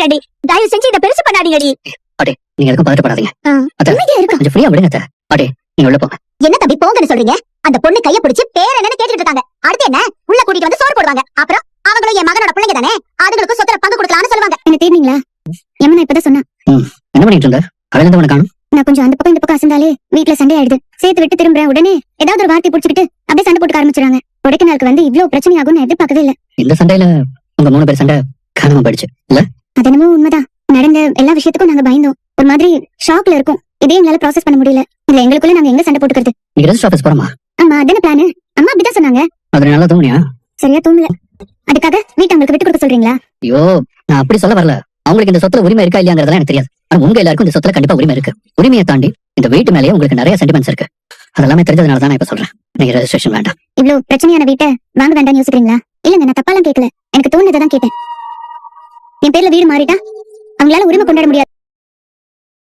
இருக்கேன்டி. தயவு செஞ்சு இத பெருசு பண்ணாதீங்கடி. அடே நீங்க எதுக்கும் பதட்டப்படாதீங்க. அமைதியா இருக்க. கொஞ்சம் ஃப்ரீயா விடுங்க அத்தை. அடே நீங்க உள்ள போங்க. என்ன தம்பி போங்கன்னு சொல்றீங்க? அந்த பொண்ணு கைய பிடிச்சு பேர் என்னன்னு கேட்டுட்டு இருக்காங்க. அடுத்து என்ன? உள்ள கூட்டிட்டு வந்து சோறு போடுவாங்க. அப்புறம் அவங்களும் என் மகனோட பிள்ளைங்க தானே, அதுங்களுக்கு சொத்துல பங்கு கொடுக்கலாம்னு சொல்லுவாங்க. என்ன தேடுனீங்களா? யமுனா இப்பதான் சொன்னா. என்ன பண்ணிட்டு இருந்த? அவன் எந்த காணும்? நான் கொஞ்சம் அந்த பக்கம் இந்த பக்கம் அசந்தாலே வீட்டுல சண்டை ஆயிடுது. சேர்த்து விட்டு திரும்புறேன், உடனே ஏதாவது ஒரு வார்த்தை பிடிச்சிக்கிட்டு அப்படியே சண்டை போட்டுக்க ஆரம்பிச்சிடுறாங்க. கொடைக்கானலுக்கு வந்து இவ்வளவு பிரச்சனை ஆகும்னு நான் எதிர்பார்க்கவே இல்ல. இந்த சண்டையில உங்க 3 பேர் சண்டை காணாம போயிடுச்சு இல்ல? அது என்னமோ உண்மைதான். நடந்த எல்லா விஷயத்துக்கும் நாங்க பயந்தோம். ஒரு மாதிரி ஷாக்ல இருக்கும். இதே எங்களால ப்ராசஸ் பண்ண முடியல. இல்ல எங்களுக்குள்ள நாங்க எங்க சண்டை போட்டுக்கிறது? நீங்க ரெஜிஸ்டர் ஆபீஸ் போறமா? ஆமா, அதான பிளான். அம்மா அப்படிதான் சொன்னாங்க. அது நல்லா தூங்குனியா? சரியா தூங்கல. அதுக்காக வீட்டை அவங்களுக்கு விட்டு கொடுக்க சொல்றீங்களா? ஐயோ நான் அப்படி சொல்ல வரல. அவங்களுக்கு இந்த சொத்துல உரிமை இருக்கா இல்லையாங்கிறதெல்லாம் எனக்கு தெரியாது. ஆனா உங்க எல்லாருக்கும் இந்த சொத்துல கண்டிப்பா உரிமை இருக்கு. உரிமையை தாண்டி இந்த வீட்டு மேலேயே உங்களுக்கு நிறைய சென்டிமெண்ட்ஸ் இருக்கு. அதெல்லாமே தெரிஞ்சதுனால தான் நான் இப்ப சொல்றேன், நீங்க ரெஜிஸ்ட்ரேஷன் வேண்டாம். இவ்வளவு பிரச்சனையான வீட்டை வாங்க வேண்டாம்னு யோசிக்கிறீங்களா? இல்லங்க, நான் தப்பாலாம் கேட்கல. எனக்கு தோணுனதான் கேட்டேன். என் பேர்ல வீடு மாறிட்டா அவங்களால உரிமை கொண்டாட முடியாது.